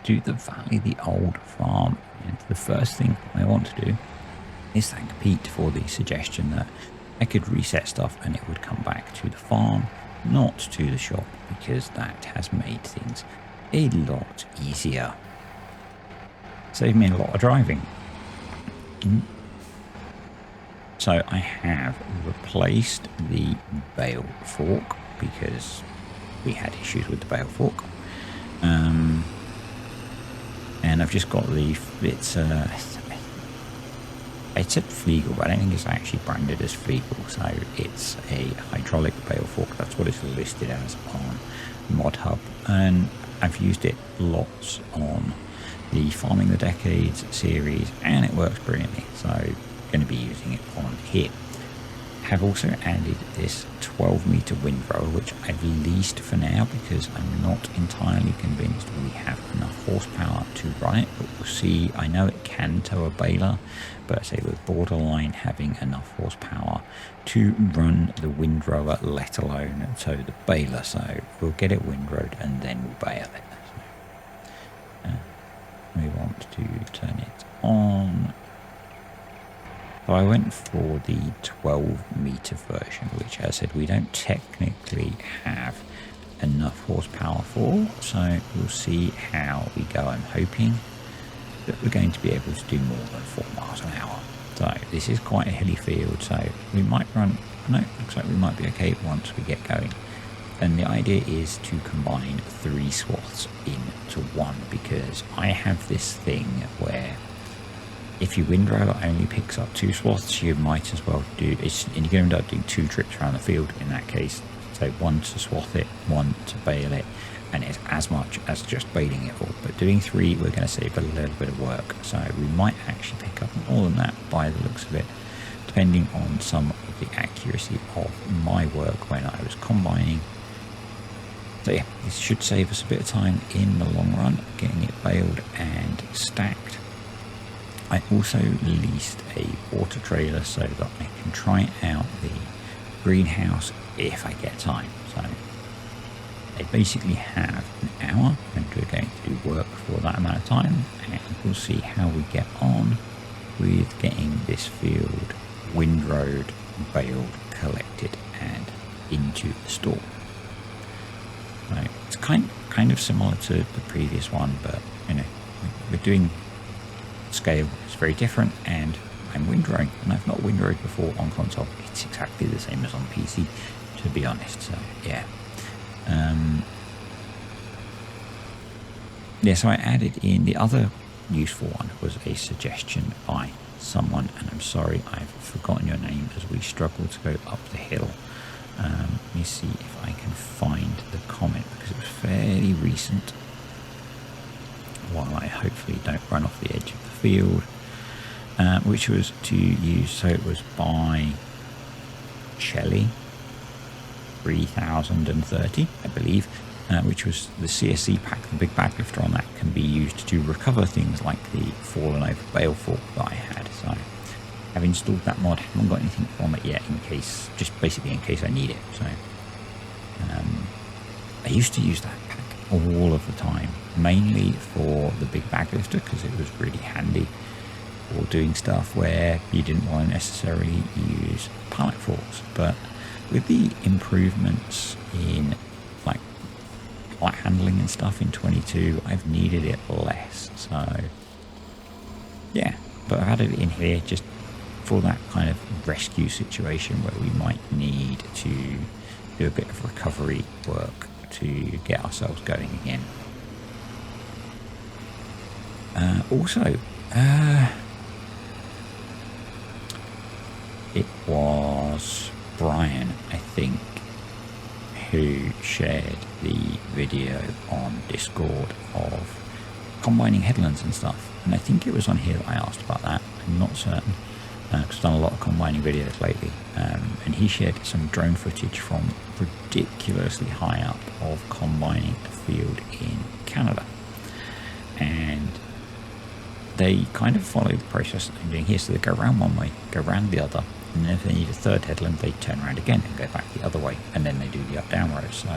to the Valley, the old farm. And the first thing I want to do is thank Pete for the suggestion that I could reset stuff and it would come back to the farm, not to the shop, because that has made things a lot easier. Saved me a lot of driving. So I have replaced the Bale fork because we had issues with the Bale fork. And I've just got the, it's a Flegel, but I don't think it's actually branded as Flegel. So it's a hydraulic Bale fork. That's what it's listed as on Mod Hub. And I've used it lots on the Farming the Decades series, and it works brilliantly. So I'm going to be using it on here. Have also added this 12-meter windrower, which I've leased for now because I'm not entirely convinced we have enough horsepower to run it, but we'll see. I know it can tow a baler, but I say we're borderline having enough horsepower to run the windrower, let alone tow the baler. So we'll get it windrowed and then we'll bale it. So, we want to turn it on. So I went for the 12-meter version, which, as I said, we don't technically have enough horsepower for. So we'll see how we go. I'm hoping that we're going to be able to do more than 4 miles an hour. So this is quite a hilly field, so we might run, no, looks like we might be okay once we get going. And the idea is to combine 3 swaths into one, because I have this thing where if your windrower only picks up 2 swaths, you might as well do, and you're going to end up doing 2 trips around the field in that case. So 1 to swath it, 1 to bale it, and it's as much as just baling it all. But doing 3, we're going to save a little bit of work. So we might actually pick up more than that by the looks of it, depending on some of the accuracy of my work when I was combining. So yeah, this should save us a bit of time in the long run, getting it baled and stacked. I also leased a water trailer so that I can try out the greenhouse if I get time. So they basically have an hour, and we're going to do work for that amount of time, and we'll see how we get on with getting this field windrowed, baled, collected, and into the store. So it's kind of similar to the previous one, but you know, we're doing scale is very different, and I'm windrowing, and I've not windrowed before on console. It's exactly the same as on PC, to be honest. So yeah, so I added in the other useful one was a suggestion by someone, and I'm sorry I've forgotten your name as we struggle to go up the hill. Let me see if I can find the comment, because it was fairly recent, while I hopefully don't run off the edge of the field, which was to use, so it was by Shelley 3030, I believe, which was the CSC pack. The big bag lifter on that can be used to recover things like the fallen over bale fork that I had. So I've installed that mod, haven't got anything from it yet, in case, just basically in case I need it. So I used to use that pack all of the time, mainly for the big bag lifter, because it was really handy for doing stuff where you didn't want to necessarily use pallet forks. But with the improvements in like light handling and stuff in 22, I've needed it less. So yeah, but I've added it in here just for that kind of rescue situation where we might need to do a bit of recovery work to get ourselves going again. Also, it was Brian, I think, who shared the video on Discord of combining headlands and stuff, and I think it was on here that I asked about that. I'm not certain, because I've done a lot of combining videos lately, and he shared some drone footage from ridiculously high up of combining a field in Canada, and they kind of follow the process I'm doing here. So they go around one way, go around the other, and then if they need a third headland, they turn around again and go back the other way, and then they do the up-down row. So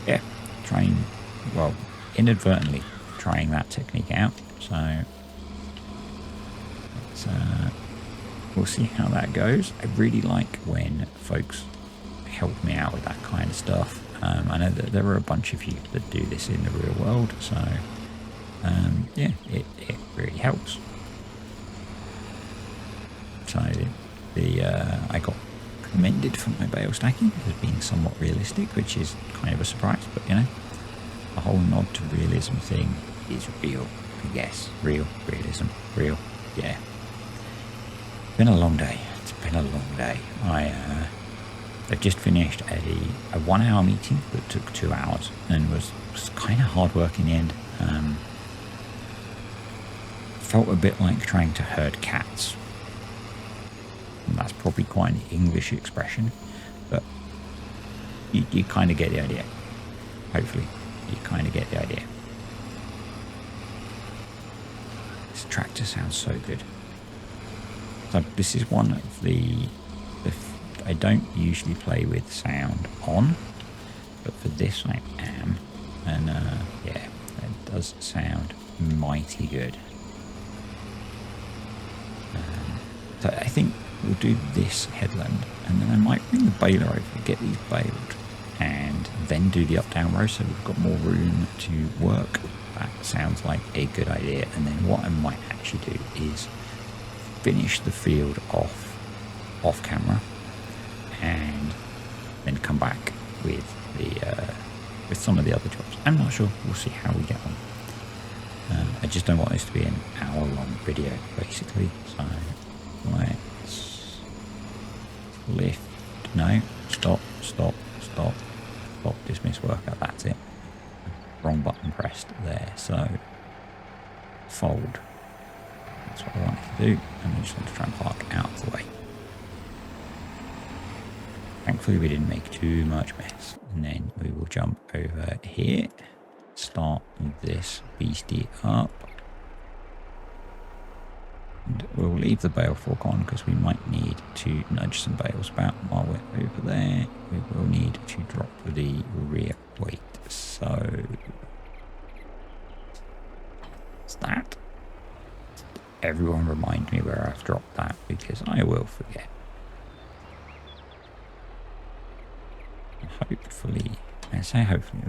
yeah, trying, well, inadvertently trying that technique out. So we'll see how that goes. I really like when folks help me out with that kind of stuff. I know that there are a bunch of you that do this in the real world, so yeah, it really helps. So I got commended for my bale stacking as being somewhat realistic, which is kind of a surprise, but you know, the whole nod to realism thing is real, I guess. Realism, yeah. It's been a long day. It's been a long day. I've just finished a 1 hour meeting that took 2 hours and was kind of hard work in the end. Felt a bit like trying to herd cats. And that's probably quite an English expression, but you kind of get the idea. Hopefully, you kind of get the idea. This tractor sounds so good. So this is one of the I don't usually play with sound on, but for this I am, and yeah, it does sound mighty good. So I think we'll do this headland, and then I might bring the baler over, get these baled, and then do the up-down row so we've got more room to work. That sounds like a good idea. And then what I might actually do is finish the field off camera, and then come back with some of the other jobs. I'm not sure. We'll see how we get on. I just don't want this to be an hour-long video, basically. So let's lift. No, stop. Dismiss workout. That's it. Wrong button pressed there. So fold. That's what I wanted to do, and I just want to try and park out of the way. Thankfully we didn't make too much mess. And then we will jump over here, start this beastie up, and we'll leave the bale fork on because we might need to nudge some bales about while we're over there. We will need to drop the rear weight. So it's that. Everyone remind me where I've dropped that, because I will forget. Hopefully, I say hopefully,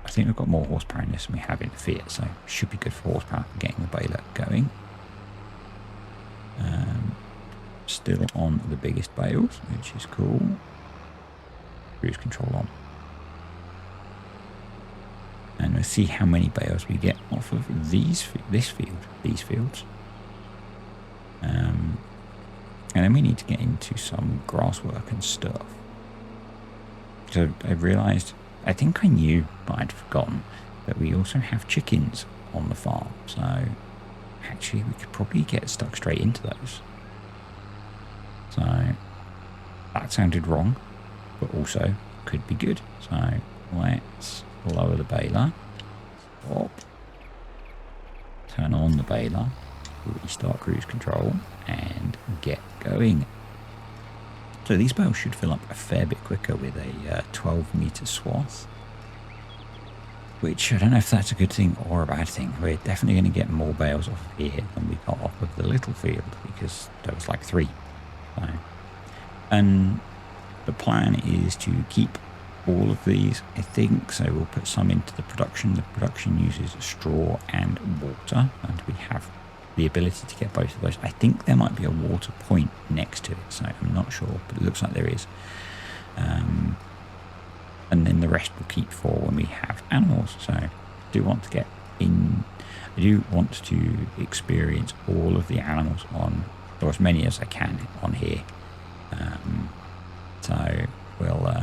I think we've got more horsepower in this than we have in the Fiat, so should be good for horsepower for getting the baler going. Still on the biggest bales, which is cool. Cruise control on. And we'll see how many bales we get off of these fields. And then we need to get into some grass work and stuff. So I realised, I think I knew, but I'd forgotten, that we also have chickens on the farm. So actually we could probably get stuck straight into those. So that sounded wrong, but also could be good. So let's lower the baler, stop, turn on the baler, restart cruise control, and get going. So these bales should fill up a fair bit quicker with a 12-meter swath, which I don't know if that's a good thing or a bad thing. We're definitely going to get more bales off of here than we got off of the little field, because there was like 3. So, and the plan is to keep all of these, I think. So we'll put some into the production. The production uses straw and water, and we have the ability to get both of those. I think there might be a water point next to it, so I'm not sure, but it looks like there is. And then the rest we'll keep for when we have animals. So I do want to get in, I do want to experience all of the animals on, or as many as I can on here. So we'll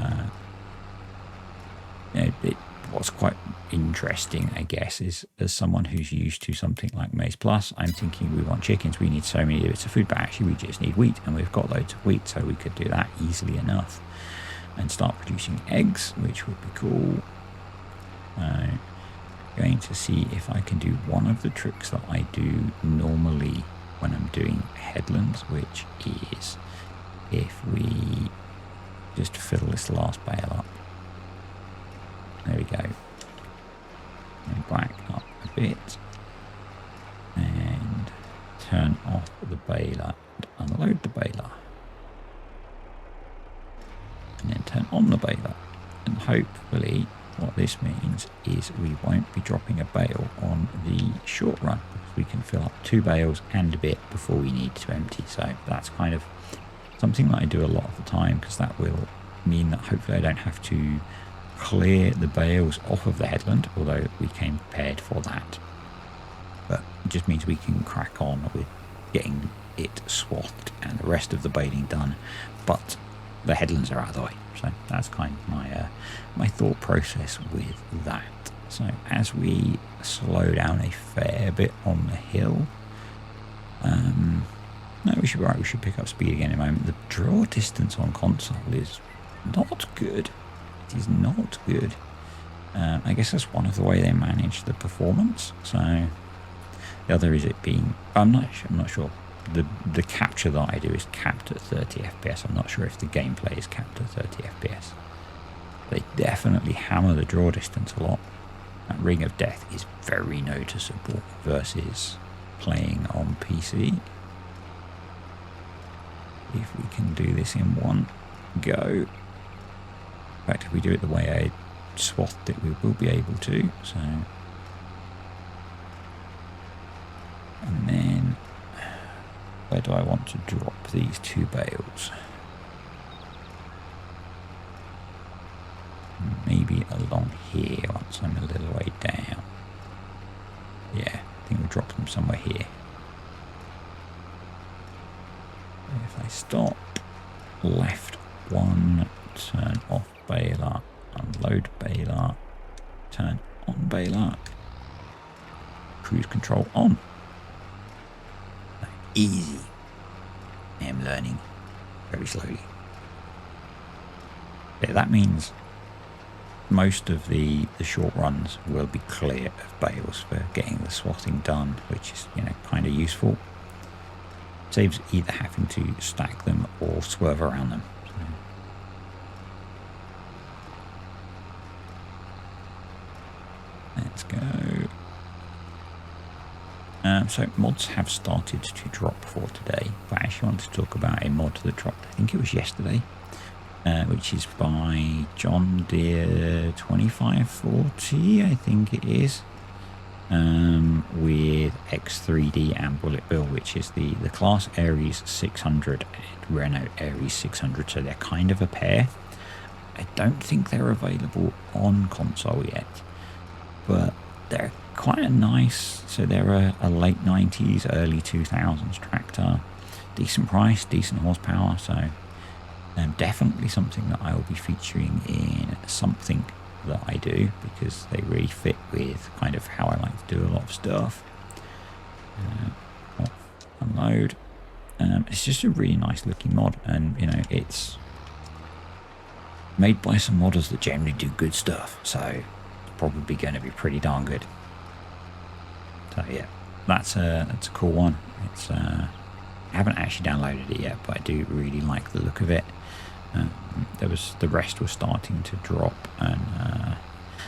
what's quite interesting, I guess, is as someone who's used to something like Maize Plus, I'm thinking we want chickens, we need so many bits of food, but actually we just need wheat, and we've got loads of wheat, so we could do that easily enough and start producing eggs, which would be cool. Going to see if I can do one of the tricks that I do normally when I'm doing headlands, which is if we just fill this last bale up. There we go. And back up a bit and turn off the baler and unload the baler. And then turn on the baler. And hopefully what this means is we won't be dropping a bale on the short run, because we can fill up 2 bales and a bit before we need to empty. So that's kind of something that I do a lot of the time, because that will mean that hopefully I don't have to clear the bales off of the headland, although we came prepared for that. But it just means we can crack on with getting it swathed and the rest of the baling done, but the headlands are out of the way. So that's kind of my thought process with that. So as we slow down a fair bit on the hill, no, we should be right. We should pick up speed again in a moment. The draw distance on console is not good. It is not good. I guess that's one of the way they manage the performance. So the other is it being, I'm not sure. The capture that I do is capped at 30 FPS. I'm not sure if the gameplay is capped at 30 FPS. They definitely hammer the draw distance a lot. That Ring of Death is very noticeable versus playing on PC. If we can do this in one go. In fact, if we do it the way I swathed it, we will be able to. So, and then where do I want to drop these 2 bales? Maybe along here once I'm a little way down. Yeah, I think we'll drop them somewhere here. If I stop, left 1, turn off baler, unload baler, turn on baler, cruise control on. Easy. I am learning very slowly. Yeah, that means most of the short runs will be clear of bales for getting the swathing done, which is, you know, kind of useful. Saves either having to stack them or swerve around them. So, let's go. So mods have started to drop for today, but I actually want to talk about a mod that dropped, I think it was yesterday, which is by John Deere 2540, I think it is, with X3D and Bullet Bill, which is the class Ares 600 and Renault Ares 600, so they're kind of a pair. I don't think they're available on console yet, but they're quite a nice, so they're a late 90s, early 2000s tractor, decent price, decent horsepower, so definitely something that I will be featuring in something that I do, because they really fit with kind of how I like to do a lot of stuff. Off, unload. It's just a really nice looking mod, and you know, it's made by some modders that generally do good stuff, so it's probably going to be pretty darn good. So yeah, that's a cool one. It's I haven't actually downloaded it yet, but I do really like the look of it. The rest was starting to drop, and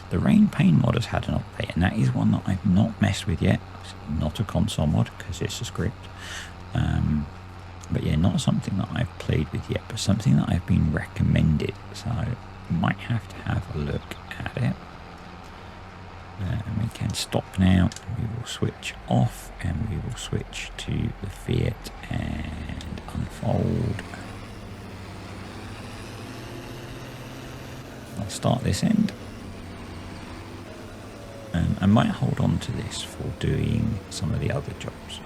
the Rain Pain mod has had an update, and that is one that I've not messed with yet. It's not a console mod because it's a script, but yeah, not something that I've played with yet, but something that I've been recommended, so I might have to have a look at it. And we can stop now, we will switch off, and we will switch to the Fiat and unfold. I'll start this end. I might hold on to this for doing some of the other jobs.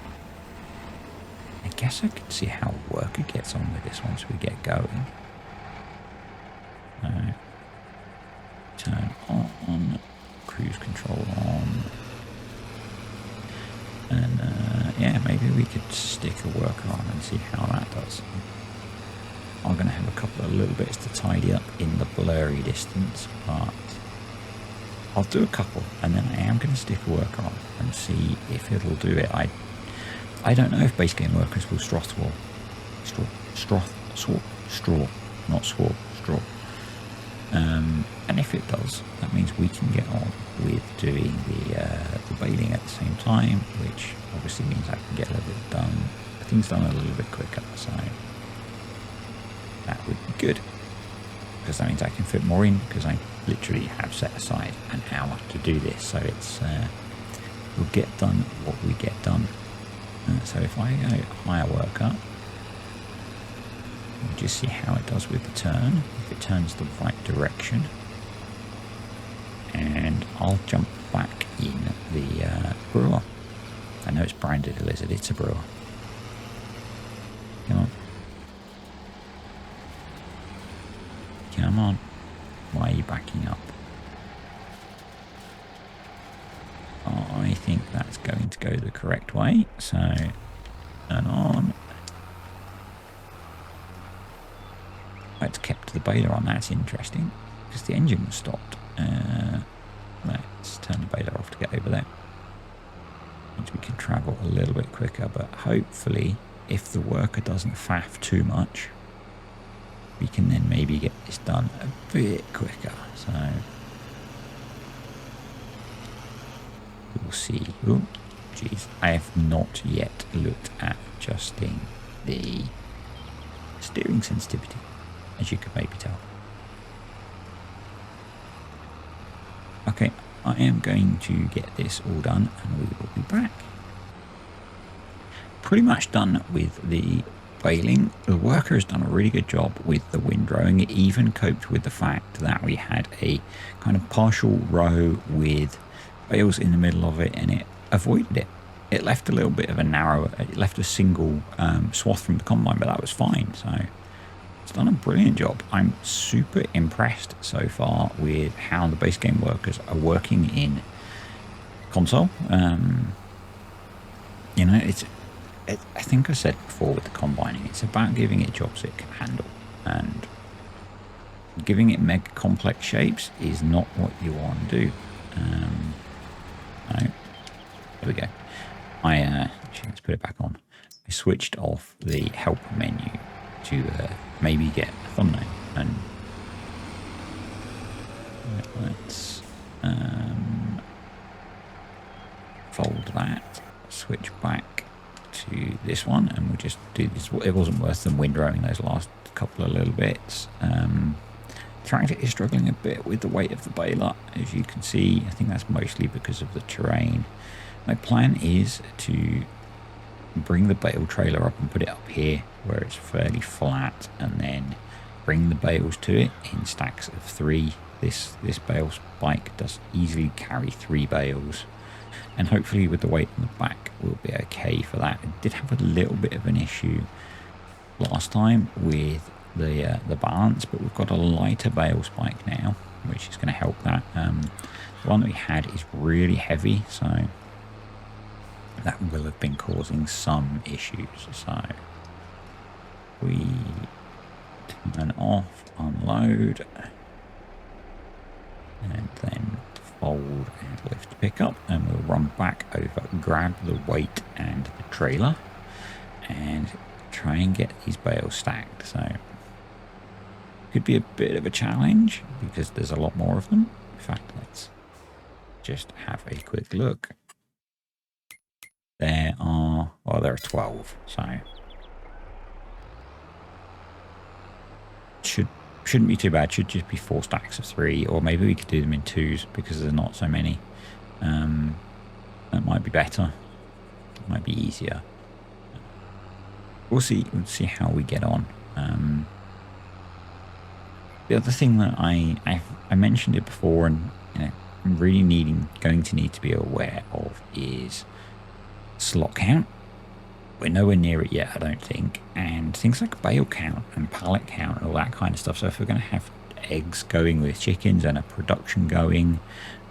I guess I could see how Worker gets on with this once we get going. Turn on, cruise control on, and yeah, maybe we could stick a Worker on and see how that does. I'm going to have a couple of little bits to tidy up in the blurry distance, but I'll do a couple, and then I am going to stick a Worker on and see if it'll do it. I don't know if base game workers will straw, not straw. And if it does, that means we can get on with doing the baling at the same time, which obviously means I can get a little bit done, things done a little bit quicker. So that would be good, because that means I can fit more in, because I literally have set aside an hour to do this. So it's we'll get done what we get done. So if I go hire worker, we'll just see how it does with the turn, if it turns the right direction. And I'll jump back in the brewer. I know it's branded a lizard, it's a brewer. Come on. Come on. Why are you backing up? I think that's going to go the correct way. So, turn on. Oh, it's kept the baler on. That's interesting, because the engine was stopped. Let's turn the baler off to get over there. Means we can travel a little bit quicker, but hopefully, if the worker doesn't faff too much, we can then maybe get this done a bit quicker. So we'll see. Oh, geez, I have not yet looked at adjusting the steering sensitivity, as you could maybe tell. Okay, I am going to get this all done and we will be back. Pretty much done with the baling. The worker has done a really good job with the windrowing. It even coped with the fact that we had a kind of partial row with bales in the middle of it, and it avoided it. It left a little bit of a narrow, it left a single swath from the combine, but that was fine. So it's done a brilliant job. I'm super impressed so far with how the base game workers are working in console. You know, I think I said before with the combining, it's about giving it jobs it can handle, and giving it mega complex shapes is not what you want to do. No. There we go. Actually, let's put it back on. I switched off the help menu to maybe get a thumbnail, and let's fold that, switch back to this one, and we'll just do this. It wasn't worth them windrowing those last couple of little bits. Tractor is struggling a bit with the weight of the baler, as you can see. I think that's mostly because of the terrain. My plan is to bring the bale trailer up and put it up here where it's fairly flat, and then bring the bales to it in stacks of 3. This bale spike does easily carry 3 bales, and hopefully with the weight on the back we'll be okay for that. It did have a little bit of an issue last time with the balance, but we've got a lighter bale spike now, which is going to help that. The one that we had is really heavy, so that will have been causing some issues. So we turn off, unload, and then fold and lift pick up, and we'll run back over, grab the weight and the trailer, and try and get these bales stacked. So could be a bit of a challenge because there's a lot more of them. In fact, let's just have a quick look. There are 12, so shouldn't be too bad. Should just be 4 stacks of 3, or maybe we could do them in 2s because there's not so many. That might be better. It might be easier. We'll see how we get on. The other thing that I mentioned it before, and you know, I'm really going to need to be aware of is slot count. We're nowhere near it yet, I don't think, and things like bale count and pallet count and all that kind of stuff. So if we're going to have eggs going with chickens and a production going,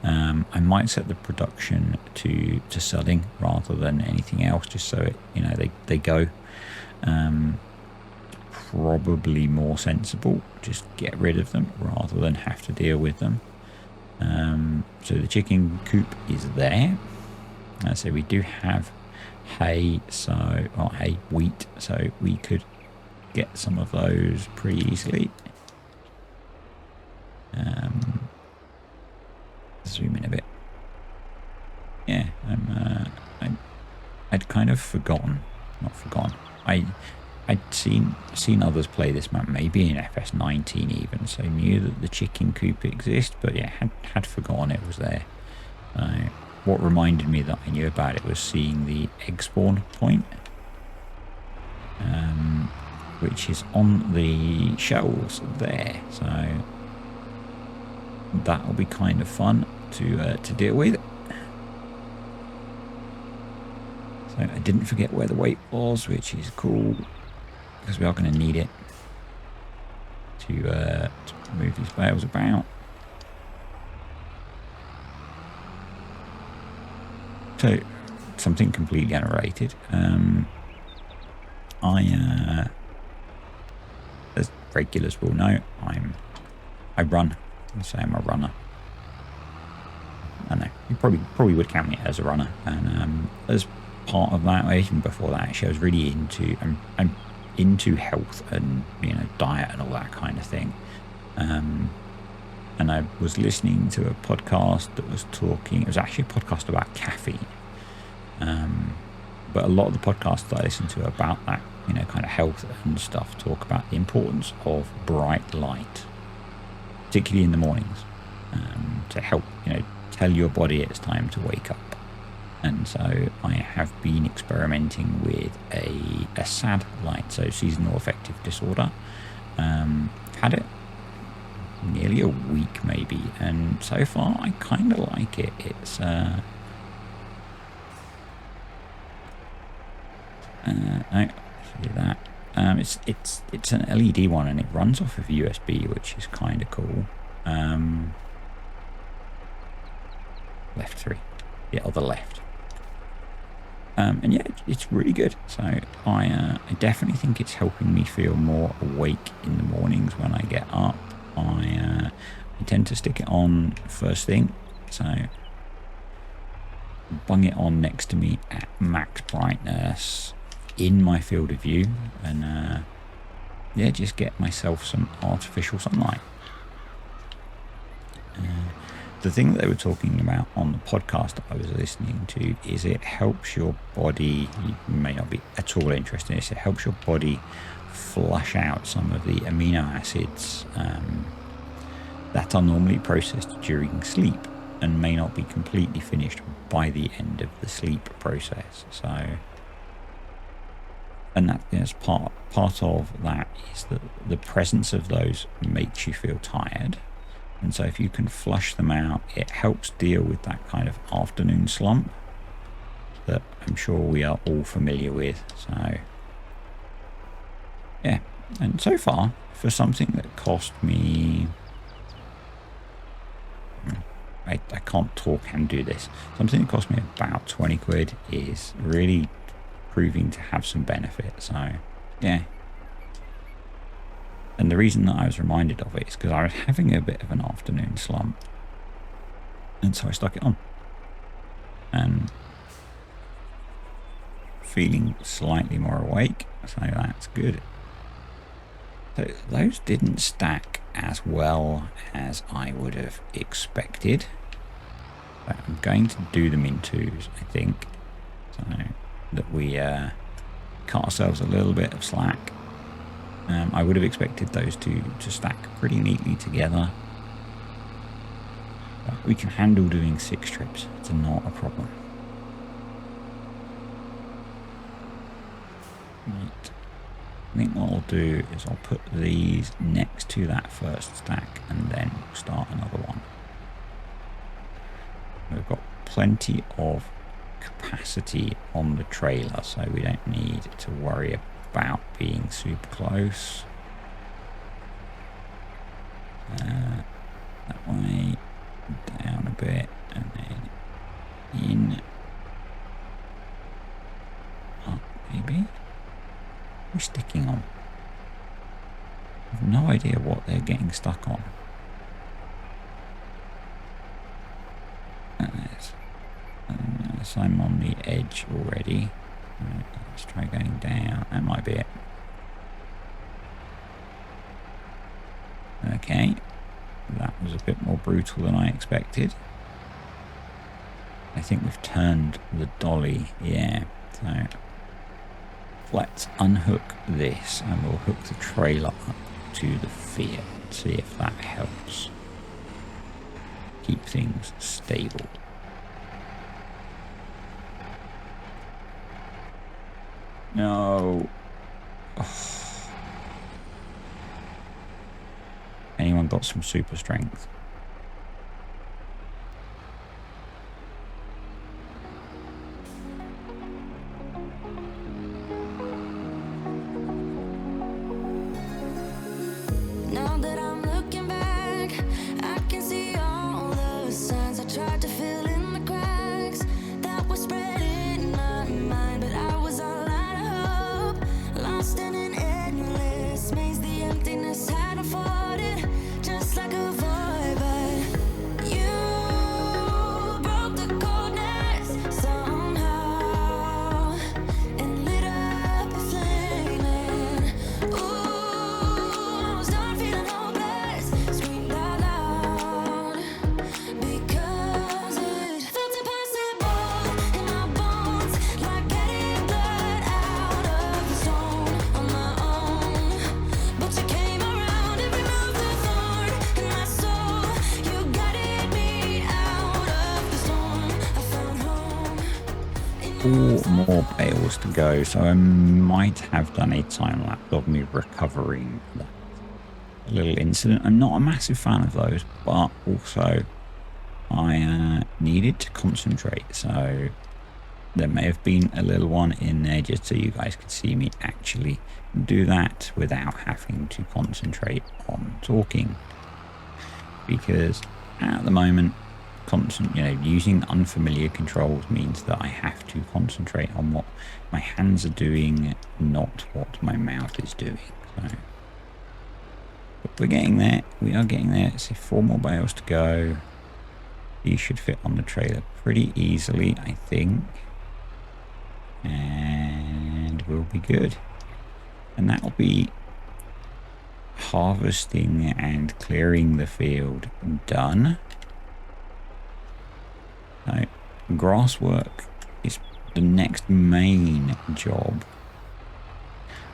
I might set the production to selling rather than anything else, just so it, you know, they go. Probably more sensible, just get rid of them rather than have to deal with them. So the chicken coop is there. So we do have hay, wheat, so we could get some of those pretty easily. Zoom in a bit. Yeah, I'd kind of not forgotten. I'd seen others play this map, maybe in FS19 even, so knew that the chicken coop exists, but yeah, had forgotten it was there. What reminded me that I knew about it was seeing the egg spawn point, which is on the shells there, so that'll be kind of fun to deal with. So I didn't forget where the weight was, which is cool, because we are going to need it to move these bales about. So, something completely unrelated. As regulars will know, I run. I say I'm a runner. I know you probably would count me as a runner, and as part of that, even before that, actually, I was really into I'm into health and diet and all that kind of thing. And I was listening to a podcast that was talking. It was actually a podcast about caffeine. But a lot of the podcasts that I listen to about that, kind of health and stuff, talk about the importance of bright light, particularly in the mornings, to help, tell your body it's time to wake up. And so I have been experimenting with a SAD light, so seasonal affective disorder. Had it nearly a week maybe, and so far I kind of like it. It's no, do that. It's an LED one, and it runs off of USB, which is kind of cool. Left 3, yeah, or the left. And yeah, it's really good. So I definitely think it's helping me feel more awake in the mornings when I get up. I tend to stick it on first thing, so bung it on next to me at max brightness in my field of view, and yeah, just get myself some artificial sunlight. The thing that they were talking about on the podcast that I was listening to is it helps your body, you may not be at all interested in this, it helps your body flush out some of the amino acids that are normally processed during sleep and may not be completely finished by the end of the sleep process. So, and that is part of that is that the presence of those makes you feel tired. And so if you can flush them out, it helps deal with that kind of afternoon slump that I'm sure we are all familiar with. So, yeah. And so far, for something that cost me... I can't talk and do this. Something that cost me about 20 quid is really proving to have some benefit. So, yeah. And the reason that I was reminded of it is because I was having a bit of an afternoon slump. And so I stuck it on. And feeling slightly more awake. So that's good. So those didn't stack as well as I would have expected. But I'm going to do them in twos, I think. So that we cut ourselves a little bit of slack. I would have expected those two to stack pretty neatly together. But we can handle doing 6 trips. It's not a problem. Right. I think what I'll do is I'll put these next to that first stack and then start another one. We've got plenty of capacity on the trailer, so we don't need to worry about being super close. That way, down a bit, and then in, up maybe. We're sticking on. I have no idea what they're getting stuck on. So I'm on the edge already. Right, let's try going down. That might be it. Okay. That brutal than I expected. I think we've turned the dolly, yeah. So let's unhook this and we'll hook the trailer up to the Fiat. See if that helps keep things stable. No. Oh. Anyone got some super strength? Now that I'm looking back, I can see all the signs I tried to fill in the cracks that were spread in my mind, but I was all out of hope, lost in an endless maze. The emptiness had unfolded just like a void, but you broke the coldness somehow and lit up a flame. And ooh, I was done feeling hopeless, screamed out loud because it felt impossible in my bones, like getting blood out of the stone on my own. But you came around and removed the thorn in my soul. You guided me out of the storm. I found home in 4 more bales to go, so I might have done a time lapse of me recovering that little incident. I'm not a massive fan of those, but also I needed to concentrate, so there may have been a little one in there just so you guys could see me actually do that without having to concentrate on talking, because at the moment using unfamiliar controls means that I have to concentrate on what my hands are doing, not what my mouth is doing. So, but we're getting there. We are getting there. So 4 more bales to go. These should fit on the trailer pretty easily, I think, and we'll be good. And that'll be harvesting and clearing the field done. So, grass work is the next main job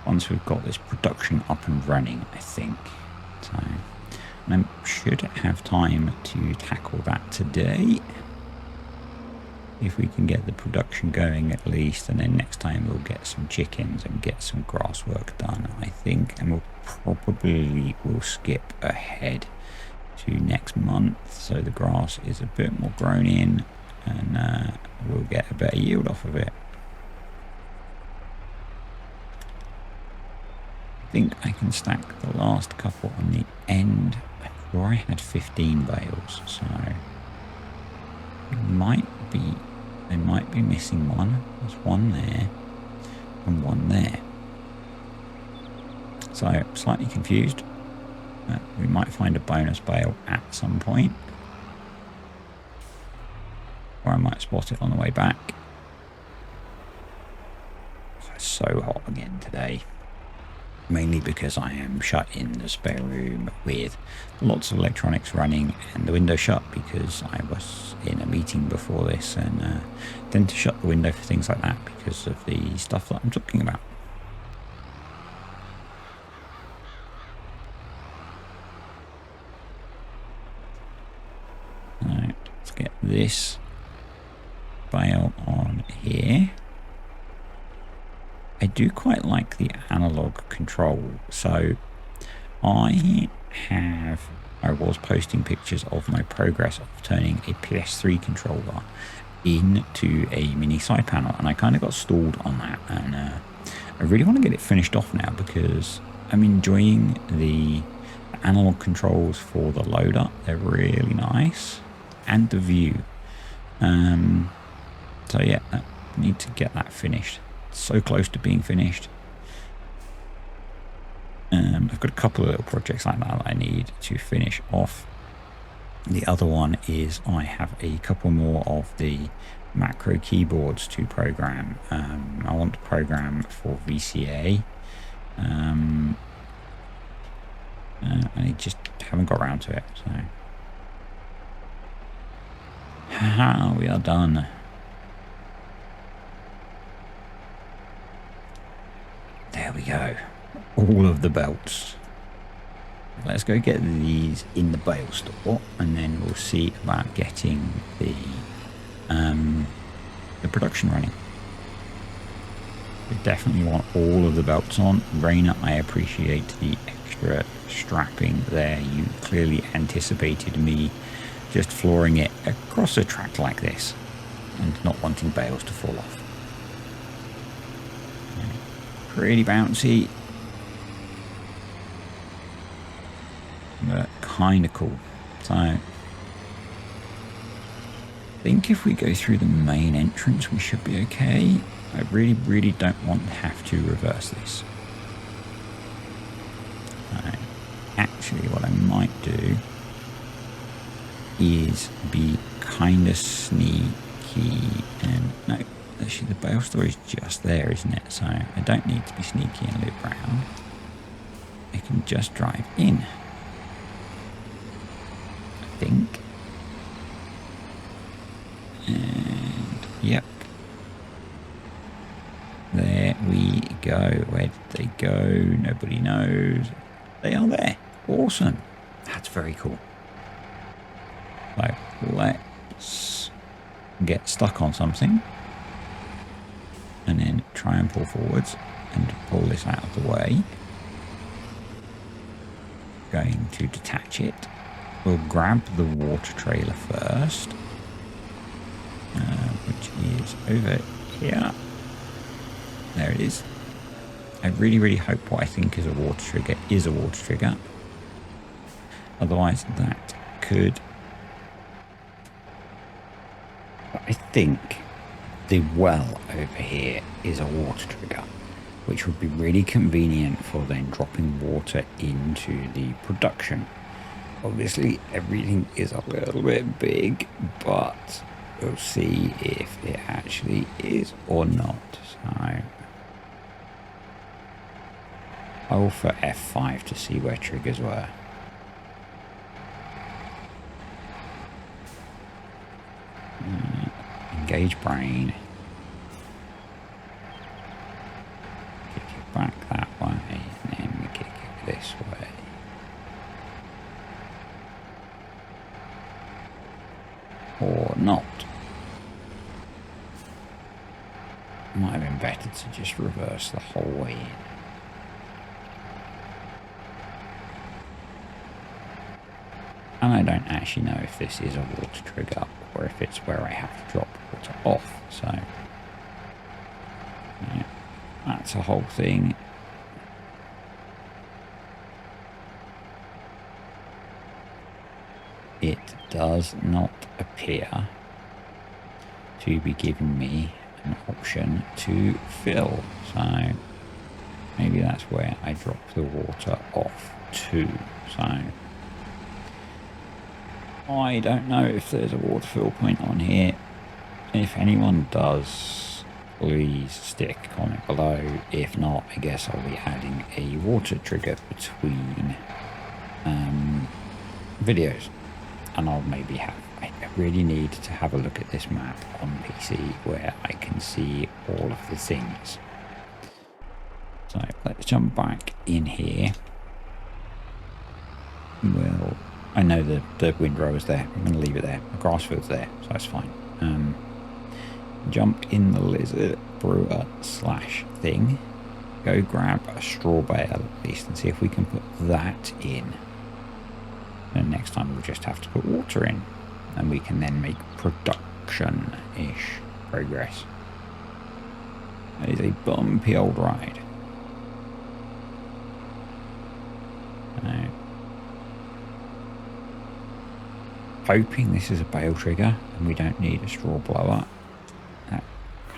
once we've got this production up and running, I think. So, and I should have time to tackle that today, if we can get the production going at least, and then next time we'll get some chickens and get some grass work done, I think, and we'll skip ahead to next month so the grass is a bit more grown in, and we'll get a better yield off of it. I think I can stack the last couple on the end. I'm sure I had 15 bales, so they might be missing one. There's one there and one there. So I'm slightly confused. We might find a bonus bale at some point, or I might spot it on the way back. It's so hot again today, mainly because I am shut in the spare room with lots of electronics running and the window shut because I was in a meeting before this, and tend to shut the window for things like that because of the stuff that I'm talking about. Right, let's get this bale on here. I do quite like the analog control, so I was posting pictures of my progress of turning a PS3 controller into a mini side panel, and I kind of got stalled on that, and I really want to get it finished off now because I'm enjoying the analog controls for the loader. They're really nice, and the view. So yeah, I need to get that finished. So close to being finished. I've got a couple of little projects like that I need to finish off. The other one is I have a couple more of the macro keyboards to program. I want to program for VCA. I just haven't got around to it. So Haha, we are done. There we go. All of the belts. Let's go get these in the Bale store, and then we'll see about getting the production running. We definitely want all of the belts on. Raina, I appreciate the extra strapping there. You clearly anticipated me just flooring it across a track like this and not wanting bales to fall off. Pretty bouncy, but kind of cool. So I think if we go through the main entrance, we should be okay. I really don't want to have to reverse this. Actually, what I might do is be kind of sneaky and no, actually the Bale store is just there, isn't it? So I don't need to be sneaky and loop around. I can just drive in, I think. And yep, there we go. Where did they go? Nobody knows. They are there. Awesome. That's very cool. So let's get stuck on something and then try and pull forwards and pull this out of the way. Going to detach it. We'll grab the water trailer first, which is over here. There it is. I really hope what I think is a water trigger is a water trigger. Otherwise that could... I think the well over here is a water trigger, which would be really convenient for then dropping water into the production. Obviously everything is a little bit big, but we'll see if it actually is or not. So I'll for F5 to see where triggers were. Engage brain. Kick it back that way, and then we kick it this way. Or not. Might have been better to just reverse the whole way in. And I don't actually know if this is a water trigger or if it's where I have to drop water off. So yeah, that's a whole thing. It does not appear to be giving me an option to fill. So maybe that's where I drop the water off to. So I don't know if there's a water fill point on here. If anyone does, please stick a comment below. If not, I guess I'll be adding a water trigger between videos. And I'll maybe have... I really need to have a look at this map on PC where I can see all of the things. So let's jump back in here. Well, I know the windrow is there. I'm going to leave it there. The grass field's there, so that's fine. Jumped in the lizard brewer slash thing. Go grab a straw bale at least and see if we can put that in. And next time we'll just have to put water in. And we can then make production-ish progress. That is a bumpy old ride. Hoping this is a bale trigger and we don't need a straw blower. That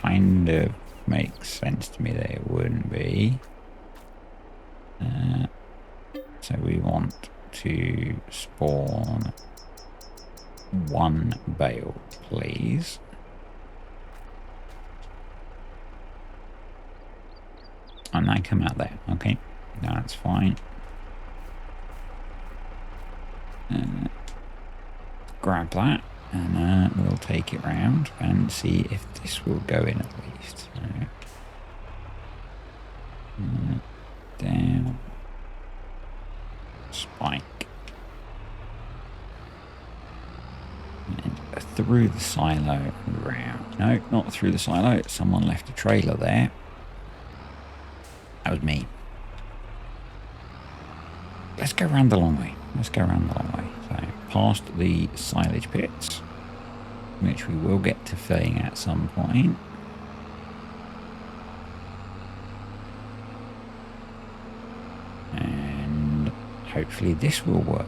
kind of makes sense to me that it wouldn't be. So we want to spawn one bale, please. And they come out there. Okay, that's fine. Grab that. And we'll take it round and see if this will go in at least. So, down. Spike. And through the silo and round. No, not through the silo. Someone left a trailer there. That was me. Let's go around the long way. Let's go around the long way. So past the silage pits, which we will get to filling at some point. And hopefully this will work.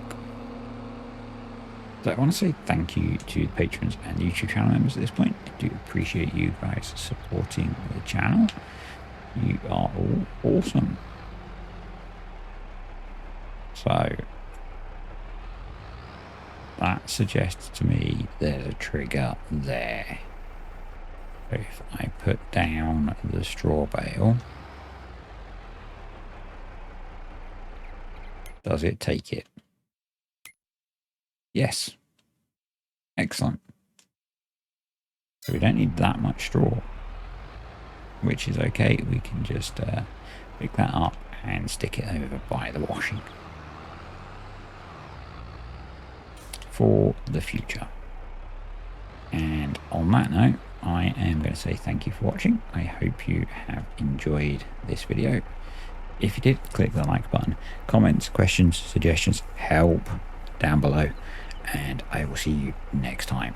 So I want to say thank you to the patrons and YouTube channel members at this point. I do appreciate you guys supporting the channel. You are all awesome. So that suggests to me there's a trigger there. So if I put down the straw bale, does it take it? Yes. Excellent. So we don't need that much straw, which is okay. We can just pick that up and stick it over by the washing for the future. And on that note, I am going to say thank you for watching. I hope you have enjoyed this video. If you did, click the like button. Comments, questions, suggestions, help down below, and I will see you next time.